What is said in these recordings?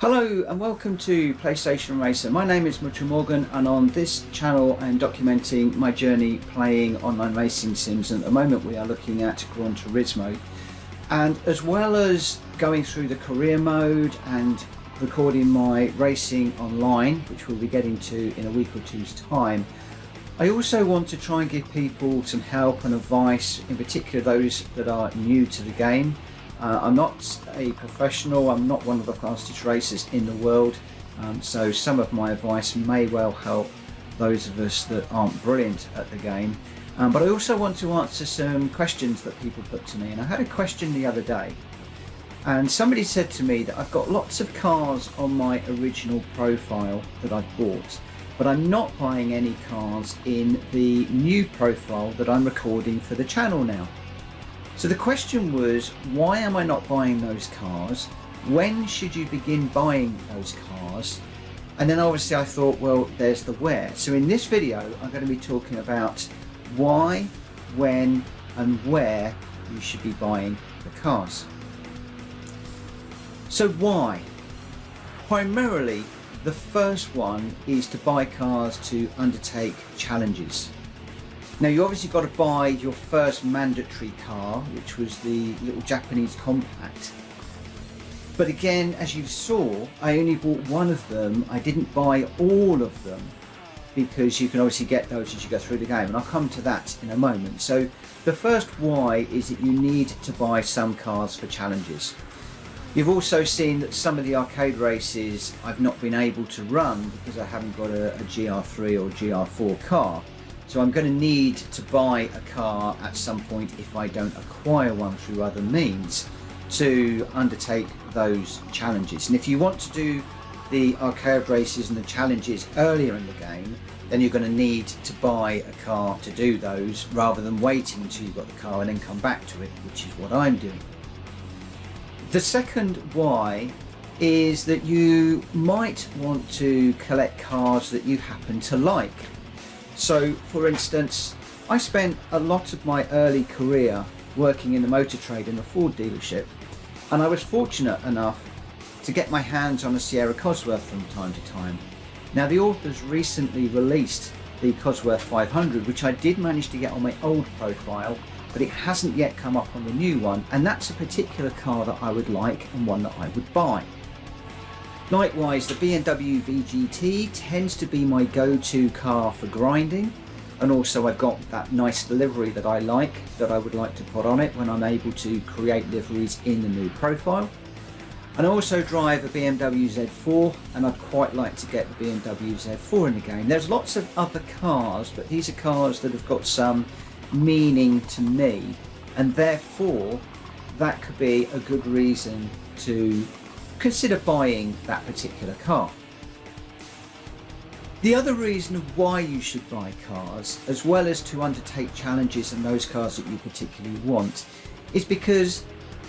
Hello and welcome to PlayStation Racer. My name is Mutter Morgan, and on this channel I am documenting my journey playing online racing sims, and at the moment we are looking at Gran Turismo. And as well as going through the career mode and recording my racing online, which we'll be getting to in a week or two's time, I also want to try and give people some help and advice, in particular those that are new to the game. I'm not a professional, I'm not one of the fastest racers in the world, so some of my advice may well help those of us that aren't brilliant at the game. But I also want to answer some questions that people put to me, and I had a question the other day, and somebody said to me that I've got lots of cars on my original profile that I've bought, but I'm not buying any cars in the new profile that I'm recording for the channel now. So the question was, why am I not buying those cars? When should you begin buying those cars? And then obviously I thought, well, there's the where. So in this video, I'm going to be talking about why, when, and where you should be buying the cars. So why? Primarily, the first one is to buy cars to undertake challenges. Now you obviously got to buy your first mandatory car, which was the little Japanese compact. But again, as you saw, I only bought one of them. I didn't buy all of them because you can obviously get those as you go through the game, and I'll come to that in a moment. So the first why is that you need to buy some cars for challenges. You've also seen that some of the arcade races I've not been able to run because I haven't got a GR3 or GR4 car. So I'm going to need to buy a car at some point if I don't acquire one through other means to undertake those challenges. And if you want to do the arcade races and the challenges earlier in the game, then you're going to need to buy a car to do those rather than waiting until you've got the car and then come back to it, which is what I'm doing. The second why is that you might want to collect cars that you happen to like. So, for instance, I spent a lot of my early career working in the motor trade in a Ford dealership, and I was fortunate enough to get my hands on a Sierra Cosworth from time to time. Now, the authors recently released the Cosworth 500, which I did manage to get on my old profile, but it hasn't yet come up on the new one, and that's a particular car that I would like and one that I would buy. Likewise, the BMW VGT tends to be my go-to car for grinding, and also I've got that nice livery that I like, that I would like to put on it when I'm able to create liveries in the new profile. And I also drive a BMW Z4, and I'd quite like to get the BMW Z4 in the game. There's lots of other cars, but these are cars that have got some meaning to me, and therefore that could be a good reason to consider buying that particular car. The other reason of why you should buy cars, as well as to undertake challenges and those cars that you particularly want, is because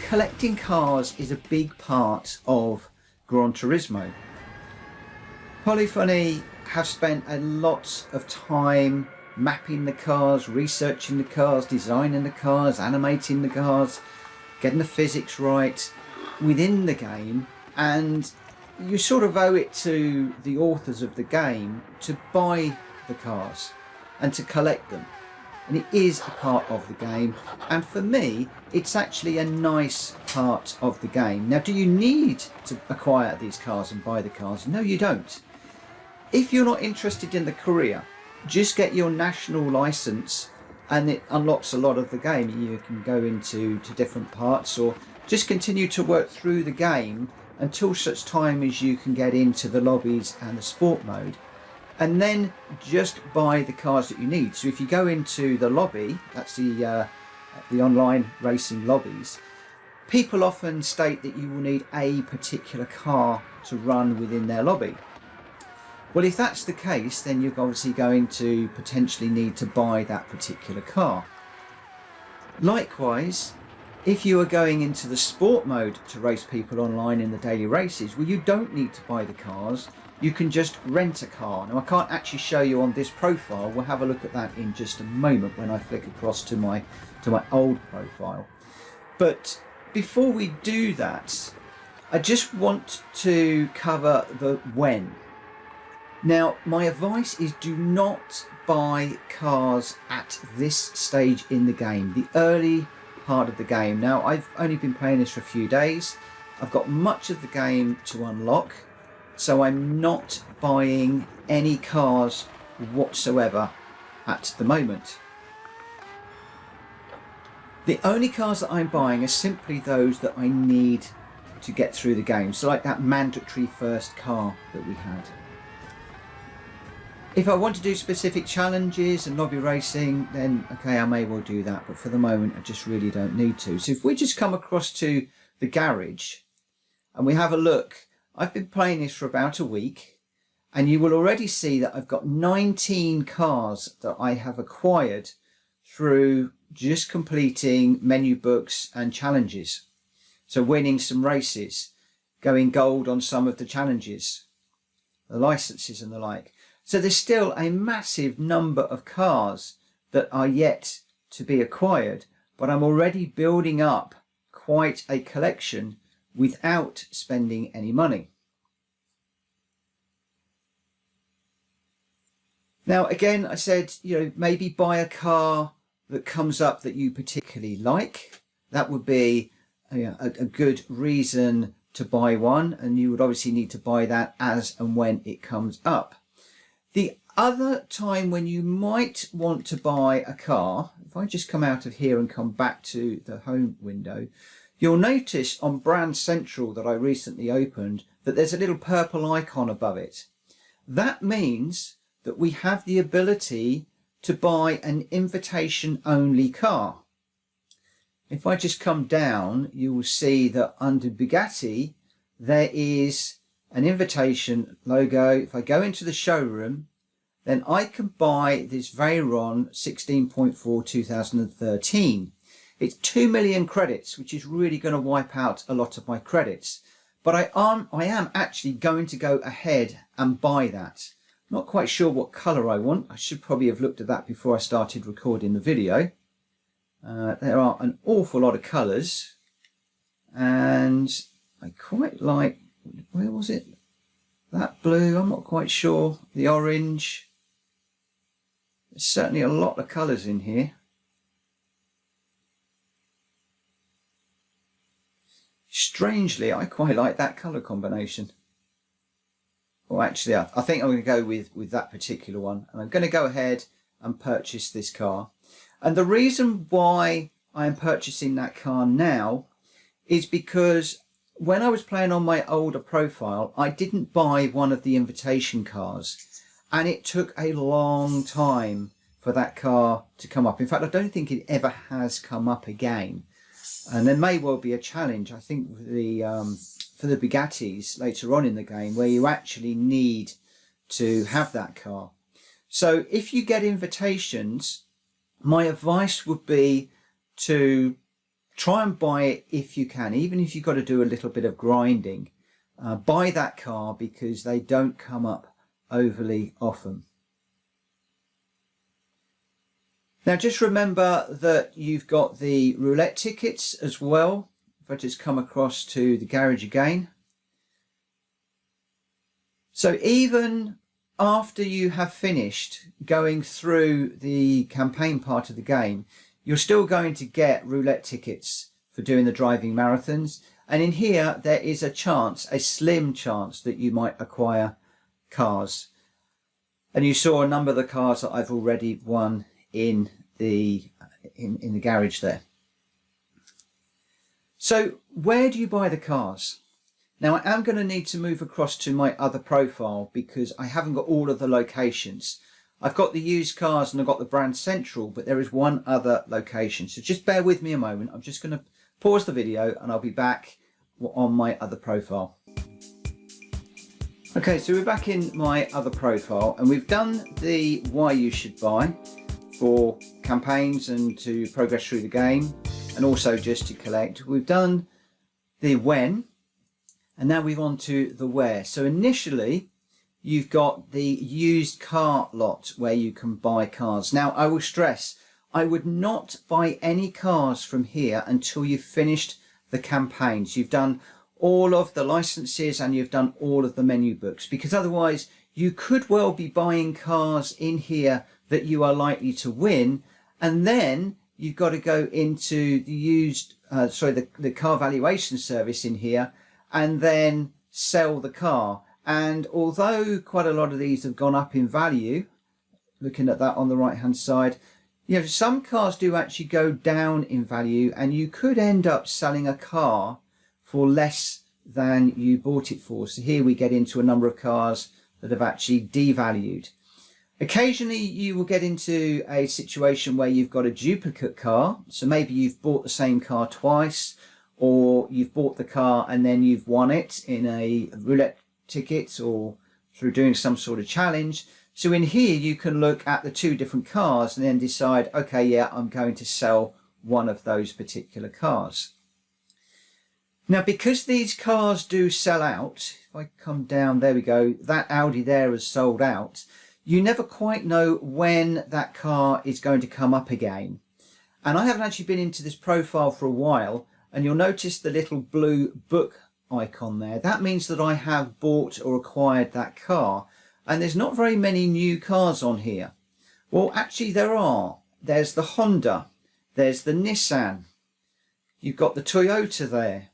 collecting cars is a big part of Gran Turismo. Polyphony have spent a lot of time mapping the cars, researching the cars, designing the cars, animating the cars, getting the physics right within the game, and you sort of owe it to the authors of the game to buy the cars and to collect them. And it is a part of the game, and for me it's actually a nice part of the game. Now, do you need to acquire these cars and buy the cars? No, you don't. If you're not interested in the career, just get your national license and it unlocks a lot of the game. You can go into different parts, or just continue to work through the game until such time as you can get into the lobbies and the sport mode, and then just buy the cars that you need. So if you go into the lobby, that's the online racing lobbies, people often state that you will need a particular car to run within their lobby. Well, if that's the case, then you're obviously going to potentially need to buy that particular car. Likewise, if you are going into the sport mode to race people online in the daily races, well, you don't need to buy the cars. You can just rent a car. Now, I can't actually show you on this profile. We'll have a look at that in just a moment when I flick across to my old profile. But before we do that, I just want to cover the when. Now, my advice is do not buy cars at this stage in the game, the early part of the game. Now, I've only been playing this for a few days. I've got much of the game to unlock, so I'm not buying any cars whatsoever at the moment. The only cars that I'm buying are simply those that I need to get through the game, so like that mandatory first car that we had. If I want to do specific challenges and lobby racing, then okay, I may well do that, but for the moment I just really don't need to. So if we just come across to the garage and we have a look, I've been playing this for about a week, and you will already see that I've got 19 cars that I have acquired through just completing menu books and challenges. So winning some races, going gold on some of the challenges, the licenses and the like. So there's still a massive number of cars that are yet to be acquired, but I'm already building up quite a collection without spending any money. Now, again, I said, maybe buy a car that comes up that you particularly like. That would be a good reason to buy one, and you would obviously need to buy that as and when it comes up. The other time when you might want to buy a car, if I just come out of here and come back to the home window, you'll notice on Brand Central that I recently opened that there's a little purple icon above it. That means that we have the ability to buy an invitation only car. If I just come down, you will see that under Bugatti there is an invitation logo. If I go into the showroom, then I can buy this Veyron 16.4 2013. It's 2 million credits, which is really going to wipe out a lot of my credits. But I am actually going to go ahead and buy that. Not quite sure what colour I want. I should probably have looked at that before I started recording the video. There are an awful lot of colours, and I quite like, where was it? That blue, I'm not quite sure. The orange. There's certainly a lot of colours in here. Strangely, I quite like that colour combination. Well, actually, I think I'm going to go with that particular one. And I'm going to go ahead and purchase this car. And the reason why I am purchasing that car now is because when I was playing on my older profile, I didn't buy one of the invitation cars. And it took a long time for that car to come up. In fact, I don't think it ever has come up again. And there may well be a challenge, I think, for the Bugattis later on in the game, where you actually need to have that car. So if you get invitations, my advice would be to try and buy it if you can, even if you've got to do a little bit of grinding. Buy that car because they don't come up overly often. Now just remember that you've got the roulette tickets as well. If I just come across to the garage again. So even after you have finished going through the campaign part of the game, you're still going to get roulette tickets for doing the driving marathons. And in here, there is a chance, a slim chance, that you might acquire cars. And you saw a number of the cars that I've already won in the garage there. So where do you buy the cars? Now I am going to need to move across to my other profile because I haven't got all of the locations. I've got the used cars and I've got the Brand Central, but there is one other location. So just bear with me a moment. I'm just going to pause the video and I'll be back on my other profile. Okay, so we're back in my other profile and we've done the why you should buy for campaigns and to progress through the game and also just to collect. We've done the when and now we're on to the where. So initially you've got the used car lot where you can buy cars. Now I will stress, I would not buy any cars from here until you've finished the campaigns. You've done all of the licenses and you've done all of the menu books, because otherwise you could well be buying cars in here that you are likely to win, and then you've got to go into the used the car valuation service in here and then sell the car. And although quite a lot of these have gone up in value, looking at that on the right hand side, you know, some cars do actually go down in value, and you could end up selling a car for less than you bought it for. So here we get into a number of cars that have actually devalued. Occasionally you will get into a situation where you've got a duplicate car. So maybe you've bought the same car twice, or you've bought the car and then you've won it in a roulette ticket or through doing some sort of challenge. So in here you can look at the two different cars and then decide, okay, yeah, I'm going to sell one of those particular cars. Now, because these cars do sell out, if I come down, there we go, that Audi there has sold out. You never quite know when that car is going to come up again. And I haven't actually been into this profile for a while, and you'll notice the little blue book icon there. That means that I have bought or acquired that car. And there's not very many new cars on here. Well, actually there are. There's the Honda, there's the Nissan, you've got the Toyota there.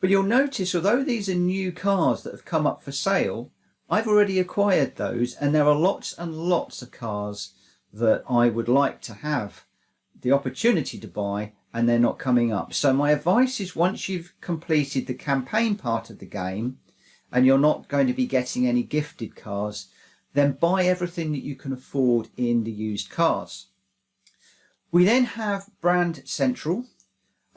But you'll notice, although these are new cars that have come up for sale, I've already acquired those, and there are lots and lots of cars that I would like to have the opportunity to buy, and they're not coming up. So my advice is, once you've completed the campaign part of the game and you're not going to be getting any gifted cars, then buy everything that you can afford in the used cars. We then have Brand Central,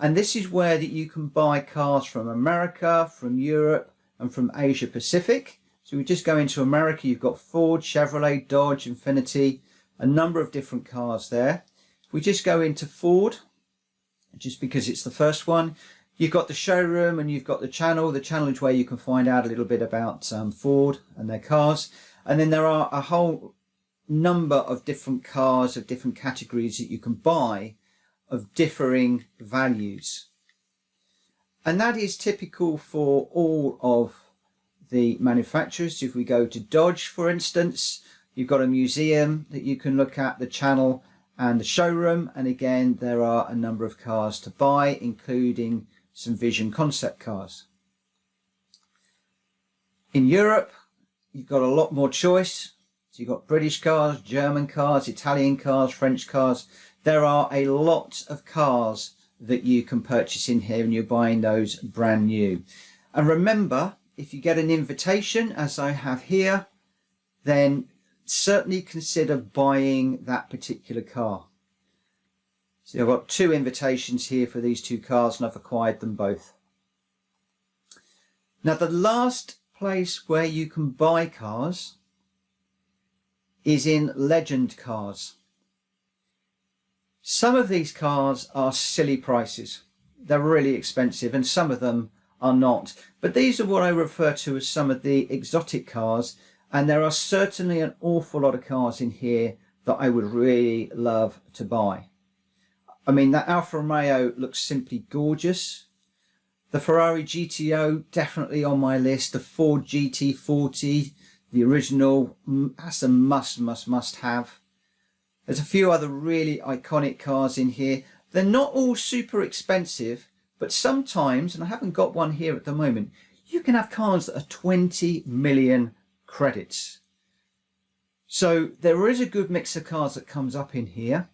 and this is where that you can buy cars from America, from Europe, and from Asia Pacific. So we just go into America, you've got Ford, Chevrolet, Dodge, Infiniti, a number of different cars there. If we just go into Ford, just because it's the first one, you've got the showroom and you've got the channel. The channel is where you can find out a little bit about Ford and their cars. And then there are a whole number of different cars of different categories that you can buy of differing values. And that is typical for all of the manufacturers. If we go to Dodge, for instance, you've got a museum that you can look at, the channel and the showroom. And again, there are a number of cars to buy, including some Vision concept cars. In Europe, you've got a lot more choice. So you've got British cars, German cars, Italian cars, French cars. There are a lot of cars that you can purchase in here, and you're buying those brand new. And remember, if you get an invitation, as I have here, then certainly consider buying that particular car. So I've got two invitations here for these two cars, and I've acquired them both. Now, the last place where you can buy cars is in Legend Cars. Some of these cars are silly prices. They're really expensive, and some of them are not. But these are what I refer to as some of the exotic cars, and there are certainly an awful lot of cars in here that I would really love to buy. I mean, that Alfa Romeo looks simply gorgeous. The Ferrari GTO, definitely on my list. The Ford GT40, the original, that's a must have. There's a few other really iconic cars in here. They're not all super expensive, but sometimes, and I haven't got one here at the moment, you can have cars that are 20 million credits. So there is a good mix of cars that comes up in here.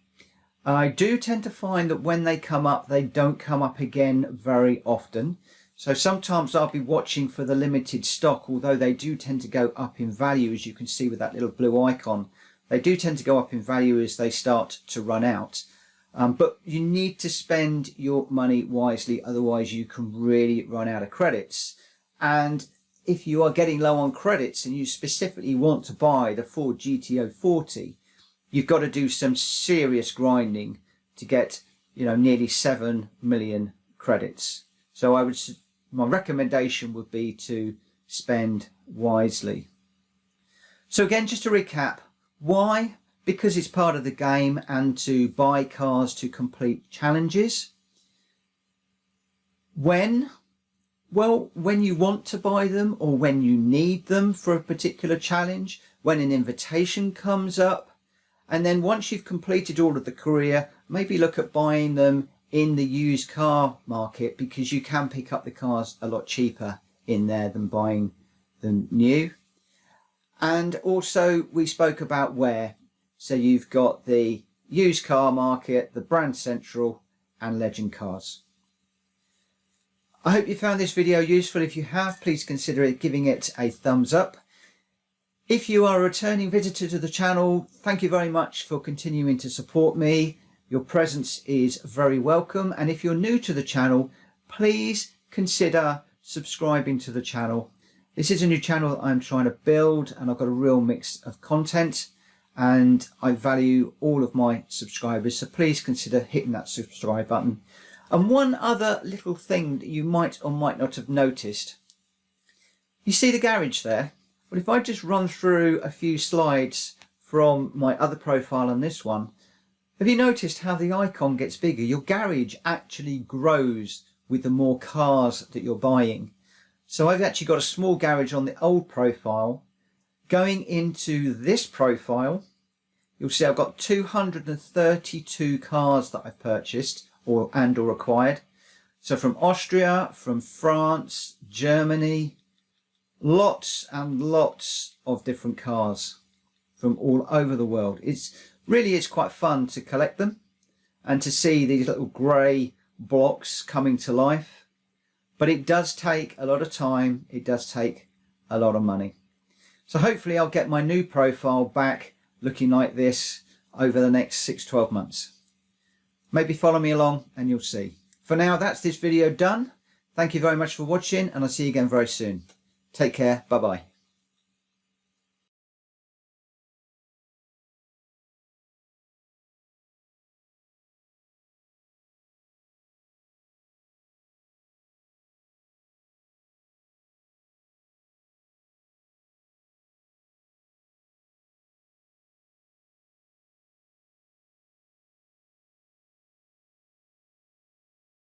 I do tend to find that when they come up, they don't come up again very often. So sometimes I'll be watching for the limited stock, although they do tend to go up in value, as you can see with that little blue icon. They do tend to go up in value as they start to run out. But you need to spend your money wisely, otherwise you can really run out of credits. And if you are getting low on credits and you specifically want to buy the Ford GTO 40, you've got to do some serious grinding to get, nearly 7 million credits. So my recommendation would be to spend wisely. So again, just to recap, why? Because it's part of the game, and to buy cars to complete challenges. When? Well, when you want to buy them or when you need them for a particular challenge, when an invitation comes up, and then once you've completed all of the career, maybe look at buying them in the used car market, because you can pick up the cars a lot cheaper in there than buying them new. And also we spoke about where. So you've got the used car market, the Brand Central and Legend Cars. I hope you found this video useful. If you have, please consider giving it a thumbs up. If you are a returning visitor to the channel, thank you very much for continuing to support me. Your presence is very welcome. And if you're new to the channel, please consider subscribing to the channel. This is a new channel I'm trying to build, and I've got a real mix of content, and I value all of my subscribers. So please consider hitting that subscribe button. And one other little thing that you might or might not have noticed. You see the garage there? Well, if I just run through a few slides from my other profile and this one, have you noticed how the icon gets bigger? Your garage actually grows with the more cars that you're buying. So I've actually got a small garage on the old profile. Going into this profile, you'll see I've got 232 cars that I've purchased or acquired. So from Austria, from France, Germany, lots and lots of different cars from all over the world. It's quite fun to collect them and to see these little grey blocks coming to life. But it does take a lot of time. It does take a lot of money. So hopefully I'll get my new profile back looking like this over the next 6-12 months. Maybe follow me along and you'll see. For now, that's this video done. Thank you very much for watching, and I'll see you again very soon. Take care. Bye-bye.